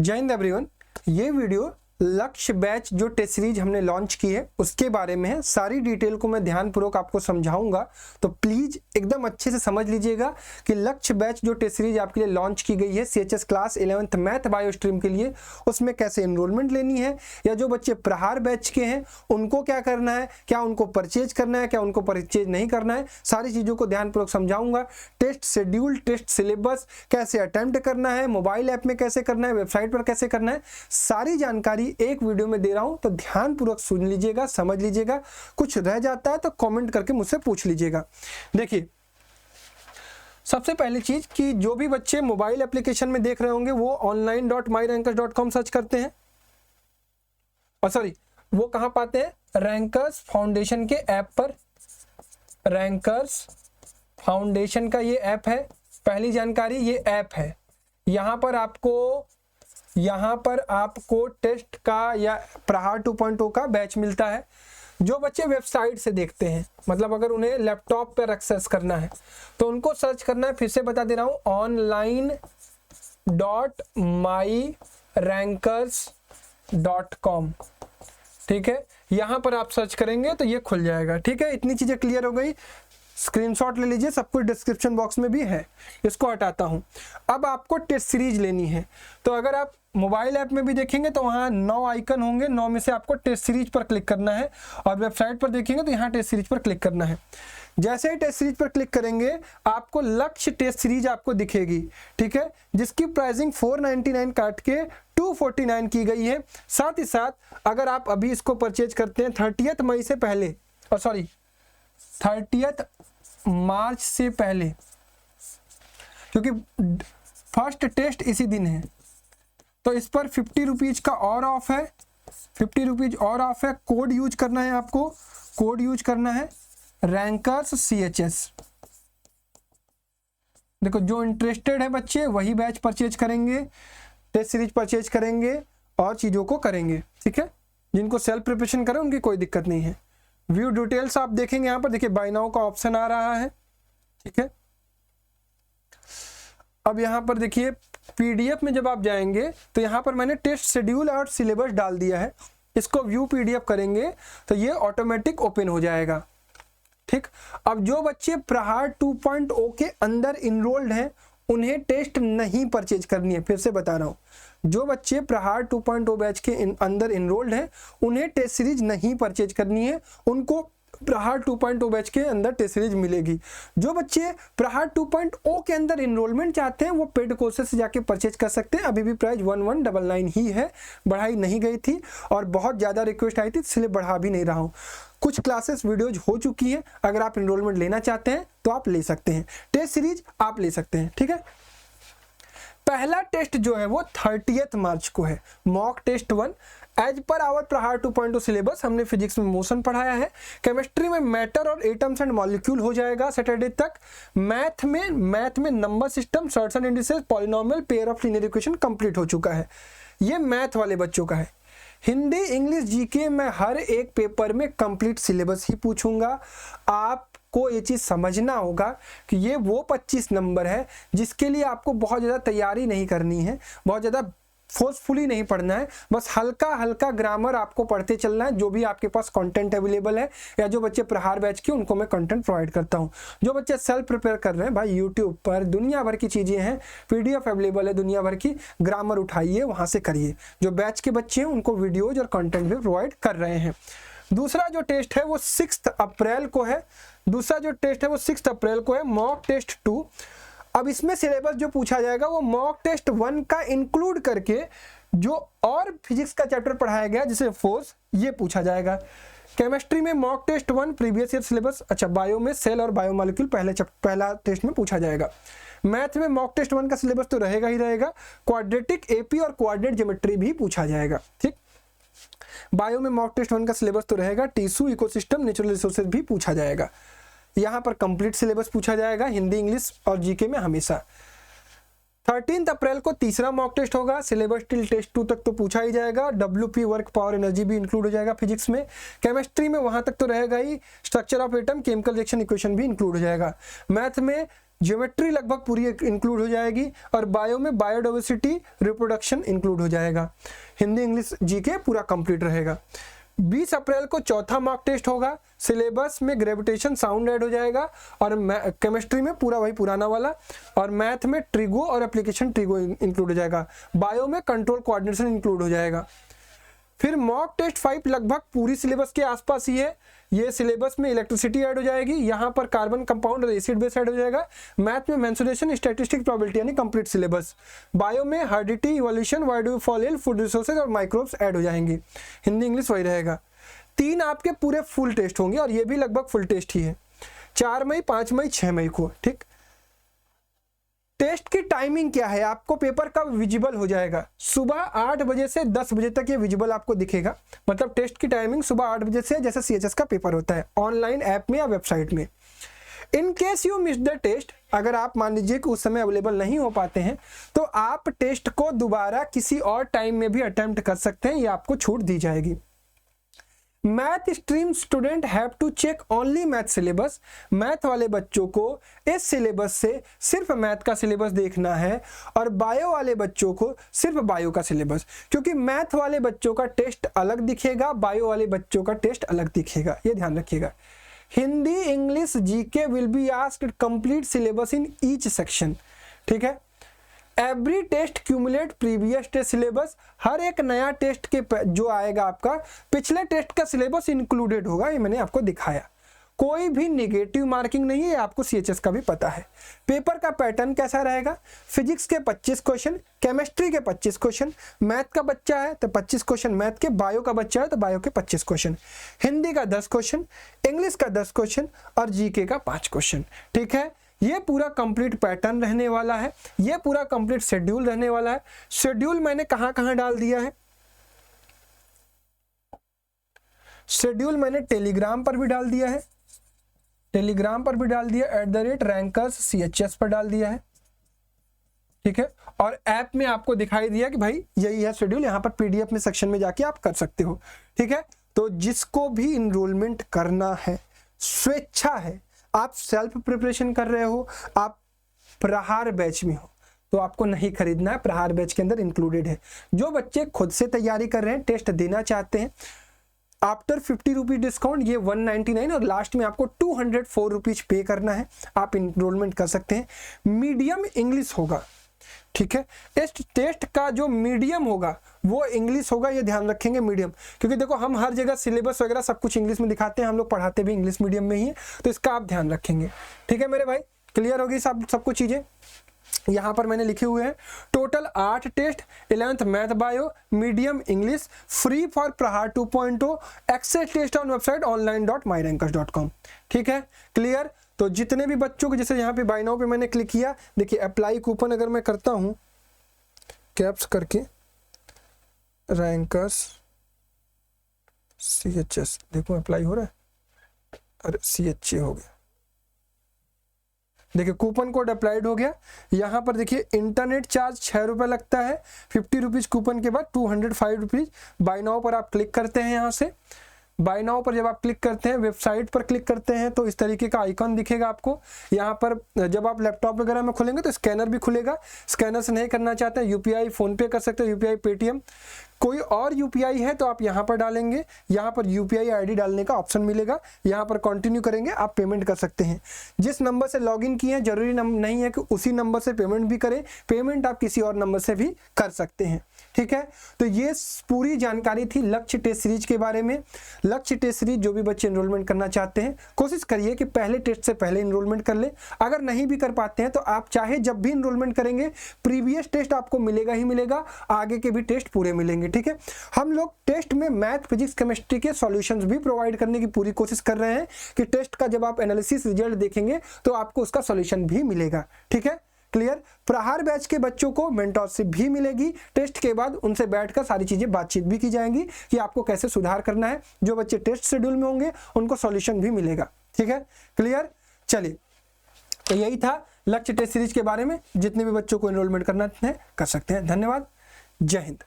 जय हिंद एवरीवन। ये वीडियो लक्ष्य बैच जो टेस्ट सीरीज हमने लॉन्च की है उसके बारे में है। सारी डिटेल को मैं ध्यानपूर्वक आपको समझाऊंगा, तो प्लीज एकदम अच्छे से समझ लीजिएगा कि लक्ष्य बैच जो टेस्ट सीरीज आपके लिए लॉन्च की गई है CHS class 11th math bio stream के लिए, उसमें कैसे एनरोलमेंट लेनी है, या जो बच्चे प्रहार बैच के हैं उनको क्या करना है, क्या उनको परचेज करना है, क्या उनको परचेज नहीं करना है, सारी चीज़ों को ध्यानपूर्वक समझाऊंगा। टेस्ट शेड्यूल, टेस्ट सिलेबस कैसे अटेम्प्ट करना है, मोबाइल ऐप में कैसे करना है, वेबसाइट पर कैसे करना है, सारी जानकारी एक वीडियो में दे रहा हूं, तो ध्यानपूर्वक सुन लीजिएगा, समझ लीजिएगा। कुछ रह जाता है तो कमेंट करके मुझसे पूछ लीजिएगा। देखिए, सबसे पहली चीज कि जो भी बच्चे मोबाइल एप्लीकेशन में देख रहे होंगे वो online.myrankers.com सर्च करते हैं, और सॉरी वो कहां पाते हैं, रैंकर्स फाउंडेशन के ऐप पर। रैंकर्स फाउंडेशन का ये ऐप है। पहली जानकारी, ये ऐप है। यहाँ पर आपको टेस्ट का या प्रहार 2.0 का बैच मिलता है। जो बच्चे वेबसाइट से देखते हैं, मतलब अगर उन्हें लैपटॉप पर एक्सेस करना है तो उनको सर्च करना है, फिर से बता दे रहा हूँ, online.myrankers.com। ठीक है, यहाँ पर आप सर्च करेंगे तो ये खुल जाएगा। ठीक है, इतनी चीज़ें क्लियर हो गई। स्क्रीनशॉट ले लीजिए, सब कुछ डिस्क्रिप्शन बॉक्स में भी है। इसको हटाता हूं। अब आपको टेस्ट सीरीज लेनी है, तो अगर आप मोबाइल ऐप में भी देखेंगे तो वहां 9 आइकन होंगे, 9 में से आपको टेस्ट सीरीज पर क्लिक करना है, और वेबसाइट पर देखेंगे तो यहाँ टेस्ट सीरीज पर क्लिक करना है। जैसे ही टेस्ट सीरीज पर क्लिक करेंगे आपको लक्ष्य टेस्ट सीरीज आपको दिखेगी। ठीक है, जिसकी प्राइसिंग 499 काट के 249 की गई है। साथ ही साथ अगर आप अभी इसको परचेज करते हैं 30 मई से पहले, और सॉरी 30 मार्च से पहले, क्योंकि फर्स्ट टेस्ट इसी दिन है, तो इस पर 50 रुपीज का और ऑफ है। 50 रुपीज और ऑफ है। कोड यूज करना है आपको, कोड यूज करना है रैंकर्स CHS। देखो, जो इंटरेस्टेड है बच्चे वही बैच परचेज करेंगे, टेस्ट सीरीज परचेज करेंगे और चीज़ों को करेंगे। ठीक है, जिनको सेल्फ प्रिपरेशन करें उनकी कोई दिक्कत नहीं है। व्यू डिटेल्स आप देखेंगे, यहाँ पर देखिए बाय नाउ का ऑप्शन आ रहा है। ठीक है, अब यहाँ पर देखिए PDF में जब आप जाएंगे तो यहाँ पर मैंने टेस्ट शेड्यूल और सिलेबस डाल दिया है। इसको व्यू PDF करेंगे तो ये ऑटोमेटिक ओपन हो जाएगा। ठीक, अब जो बच्चे प्रहार 2.0 के अंदर इनरोल्ड हैं उन्हें टेस्ट नहीं परचेज करनी है। फिर से बता रहा हूँ, जो बच्चे प्रहार 2.0 बैच के अंदर इनरोल्ड हैं उन्हें टेस्ट सीरीज नहीं परचेज करनी है, उनको प्रहार 2.0 बैच के अंदर टेस्ट सीरीज मिलेगी। जो बच्चे प्रहार 2.0 के अंदर इनरोलमेंट चाहते हैं वो पेड कोर्सेज से जाके परचेज कर सकते हैं। अभी भी प्राइस 1199 ही है, बढ़ाई नहीं गई थी, और बहुत ज़्यादा रिक्वेस्ट आई थी इसलिए बढ़ा भी नहीं रहा हूँ। कुछ क्लासेस वीडियोज हो चुकी हैं, अगर आप इनरोलमेंट लेना चाहते हैं तो आप ले सकते हैं, टेस्ट सीरीज आप ले सकते हैं। ठीक है, पहला टेस्ट जो है वो 30 मार्च को है, mock test 1। As per our Prahar 2.0 syllabus हमने फिजिक्स में मोशन पढ़ाया है, केमिस्ट्री में मैटर और एटम्स एंड मॉलिक्यूल हो जाएगा सैटरडे तक। मैथ में number system, shirts and indices, polynomial, pair of linear equation complete हो चुका है। ये मैथ वाले बच्चों का है। हिंदी, इंग्लिश, जीके में हर एक पेपर में कंप्लीट सिलेबस ही पूछूंगा। आपको ये चीज़ समझना होगा कि ये वो 25 नंबर है जिसके लिए आपको बहुत ज़्यादा तैयारी नहीं करनी है, बहुत ज़्यादा फोर्सफुली नहीं पढ़ना है, बस हल्का हल्का ग्रामर आपको पढ़ते चलना है। जो भी आपके पास कंटेंट अवेलेबल है, या जो बच्चे प्रहार बैच के उनको मैं कंटेंट प्रोवाइड करता हूं। जो बच्चे सेल्फ प्रिपेयर कर रहे हैं भाई, यूट्यूब पर दुनिया भर की चीज़ें हैं, PDF अवेलेबल है दुनिया भर की, ग्रामर उठाइए वहाँ से करिए। जो बैच के बच्चे हैं उनको वीडियोज और कंटेंट भी प्रोवाइड कर रहे हैं। दूसरा जो टेस्ट है वो 6 अप्रैल को है। Mock test 2। अब इसमें सिलेबस जो पूछा जाएगा वो मॉक टेस्ट 1 का इंक्लूड करके जो और फिजिक्स का चैप्टर पढ़ाया गया जिसे फोर्स, ये पूछा जाएगा। केमिस्ट्री में mock test 1 previous year syllabus. अच्छा, बायो में सेल और बायोमोलिक्यूल पहला टेस्ट में पूछा जाएगा। मैथ में मॉक टेस्ट 1 का सिलेबस तो रहेगा ही रहेगा। क्वाड्रेटिक, AP और कोऑर्डिनेट ज्योमेट्री भी पूछा जाएगा। ठीक, बायो में मॉक टेस्ट 1 का सिलेबस तो रहेगा। टिश्यू, इकोसिस्टम, नेचुरल रिसोर्सेज भी पूछा जाएगा। यहाँ पर कंप्लीट सिलेबस पूछा जाएगा, हिंदी, इंग्लिश और जीके में हमेशा। 13 अप्रैल को तीसरा मॉक टेस्ट होगा। सिलेबस टिल टेस्ट 2 तक तो पूछा ही जाएगा। WP, वर्क, पावर, एनर्जी भी इंक्लूड हो जाएगा फिजिक्स में। केमिस्ट्री में वहां तक तो रहेगा ही, structure of atom, chemical reaction equation भी इंक्लूड हो जाएगा। मैथ में ज्योमेट्री लगभग पूरी इंक्लूड हो जाएगी, और बायो में बायोडाइवर्सिटी, रिप्रोडक्शन इंक्लूड हो जाएगा। हिंदी इंग्लिश जीके पूरा कंप्लीट रहेगा। 20 अप्रैल को चौथा मॉक टेस्ट होगा। सिलेबस में ग्रेविटेशन साउंड ऐड हो जाएगा, और केमिस्ट्री में पूरा वही पुराना वाला, और मैथ में ट्रिगो और एप्लीकेशन ट्रिगो इंक्लूड हो जाएगा। बायो में कंट्रोल कोऑर्डिनेशन इंक्लूड हो जाएगा। फिर मॉक टेस्ट 5 लगभग पूरी सिलेबस के आसपास ही है। ये सिलेबस में इलेक्ट्रिसिटी ऐड हो जाएगी, यहाँ पर कार्बन कंपाउंड और एसिड बेस ऐड हो जाएगा। मैथ में मेंसुरेशन, स्टैटिस्टिक्स, प्रोबेबिलिटी यानी कंप्लीट सिलेबस। बायो में heredity, evolution, why do we fall ill, food resources और माइक्रोब्स ऐड हो जाएंगे। हिंदी इंग्लिश वही रहेगा। 3 आपके पूरे फुल टेस्ट होंगे, और ये भी लगभग फुल टेस्ट ही है। 4 मई, 5 मई, 6 मई को। ठीक, टेस्ट की टाइमिंग क्या है, आपको पेपर कब विजिबल हो जाएगा? सुबह 8 बजे से 10 बजे तक ये विजिबल आपको दिखेगा। मतलब टेस्ट की टाइमिंग सुबह 8 बजे से, जैसे सीएचएस का पेपर होता है, ऑनलाइन ऐप में या वेबसाइट में। In case you miss the test, अगर आप मान लीजिए कि उस समय अवेलेबल नहीं हो पाते हैं, तो आप टेस्ट को दोबारा किसी और टाइम में भी अटेम्प्ट कर सकते हैं, ये आपको छूट दी जाएगी। Math stream student have to check only math syllabus. Math वाले बच्चों को इस सिलेबस से सिर्फ मैथ का सिलेबस देखना है, और बायो वाले बच्चों को सिर्फ बायो का सिलेबस, क्योंकि मैथ वाले बच्चों का टेस्ट अलग दिखेगा, बायो वाले बच्चों का टेस्ट अलग दिखेगा, ये ध्यान रखिएगा। Hindi English GK will be asked complete syllabus in each section. ठीक है, every test cumulate previous test syllabus. हर एक नया टेस्ट के जो आएगा आपका पिछले टेस्ट का सिलेबस इंक्लूडेड होगा, ये मैंने आपको दिखाया। कोई भी नेगेटिव मार्किंग नहीं है, आपको सीएचएस का भी पता है। पेपर का पैटर्न कैसा रहेगा? फिजिक्स के 25 क्वेश्चन, केमिस्ट्री के 25 क्वेश्चन, मैथ का बच्चा है तो 25 क्वेश्चन मैथ के, बायो का बच्चा है तो बायो के 25 क्वेश्चन, हिंदी का 10 क्वेश्चन, इंग्लिश का 10 क्वेश्चन और जीके का 5 क्वेश्चन। ठीक है, ये पूरा कंप्लीट पैटर्न रहने वाला है, ये पूरा कंप्लीट शेड्यूल रहने वाला है। शेड्यूल मैंने कहां कहां डाल दिया है? शेड्यूल मैंने टेलीग्राम पर भी डाल दिया है, टेलीग्राम पर भी डाल दिया, @rankers CHS पर डाल दिया है। ठीक है, और ऐप में आपको दिखाई दिया कि भाई यही है शेड्यूल, यहाँ पर PDF में सेक्शन में जाके आप कर सकते हो। ठीक है, तो जिसको भी इनरोलमेंट करना है, स्वेच्छा है, आप सेल्फ प्रिपरेशन कर रहे हो, आप प्रहार बैच में हो, तो आपको नहीं खरीदना है, प्रहार बैच के अंदर इंक्लूडेड है। जो बच्चे खुद से तैयारी कर रहे हैं, टेस्ट देना चाहते हैं, आफ्टर 50 रुपीज डिस्काउंट ये 199 और लास्ट में आपको 204 रुपीज पे करना है, आप इनरोलमेंट कर सकते हैं। मीडियम इंग्लिश होगा। ठीक है, टेस्ट का जो मीडियम होगा वो इंग्लिश होगा, ये ध्यान रखेंगे मीडियम, क्योंकि देखो हम हर जगह सिलेबस वगैरह सब कुछ इंग्लिश में दिखाते हैं, हम लोग पढ़ाते भी इंग्लिश मीडियम में ही है, तो इसका आप ध्यान रखेंगे। ठीक है मेरे भाई, क्लियर होगी सब कुछ चीजें? यहाँ पर मैंने लिखे हुए हैं टोटल 8 टेस्ट, 11th math bio, medium English, free for Prahar 2.0, access test on website online.myrankers.com। ठीक है, क्लियर? तो जितने भी बच्चों को, जैसे यहाँ पे बाय नाउ पे मैंने क्लिक किया, देखिए अप्लाई कूपन अगर मैं करता हूँ कैप्स करके रैंकर्स CHS, देखो अप्लाई हो रहा है, अरे CHA हो गया, देखिए कूपन कोड अप्लाइड हो गया। यहाँ पर देखिए इंटरनेट चार्ज 6 रुपये लगता है, 50 रुपीज़ कूपन के बाद 205 रुपीज़। बाय नाउ पर आप क्लिक करते हैं, यहाँ से बाय नाउ पर जब आप क्लिक करते हैं, वेबसाइट पर क्लिक करते हैं तो इस तरीके का आइकॉन दिखेगा आपको। यहाँ पर जब आप लैपटॉप वगैरह में खोलेंगे तो स्कैनर भी खुलेगा, स्कैनर से नहीं करना चाहते हैं UPI फ़ोनपे कर सकते हैं, UPI पेटीएम, कोई और UPI है तो आप यहाँ पर डालेंगे, यहाँ पर UPI ID डालने का ऑप्शन मिलेगा, यहाँ पर कंटिन्यू करेंगे, आप पेमेंट कर सकते हैं। जिस नंबर से लॉगिन किए हैं जरूरी नहीं है कि उसी नंबर से पेमेंट भी करें, पेमेंट आप किसी और नंबर से भी कर सकते हैं। ठीक है, तो ये पूरी जानकारी थी लक्ष्य टेस्ट सीरीज के बारे में। लक्ष्य टेस्ट सीरीज जो भी बच्चे एनरोलमेंट करना चाहते हैं, कोशिश करिए कि पहले टेस्ट से पहले एनरोलमेंट कर ले। अगर नहीं भी कर पाते हैं तो आप चाहे जब भी एनरोलमेंट करेंगे प्रीवियस टेस्ट आपको मिलेगा ही मिलेगा, आगे के भी टेस्ट पूरे मिलेंगे। ठीक है, हम लोग टेस्ट में मैथ, फिजिक्स, केमिस्ट्री के सॉल्यूशंस भी प्रोवाइड करने की पूरी कोशिश कर रहे हैं कि टेस्ट का जब आप एनालिसिस रिजल्ट देखेंगे तो आपको उसका सॉल्यूशन भी मिलेगा। ठीक है, क्लियर? प्रहार बैच के बच्चों को मेंटरशिप भी मिलेगी, टेस्ट के बाद उनसे बैठकर सारी चीजें बातचीत भी की जाएंगी कि आपको कैसे सुधार करना है। जो बच्चे टेस्ट शेड्यूल में होंगे उनको सॉल्यूशन भी मिलेगा। ठीक है, क्लियर? चलिए, तो यही था लक्ष्य टेस्ट सीरीज के बारे में। जितने भी बच्चों को एनरोलमेंट करना है कर सकते हैं। धन्यवाद, जय हिंद।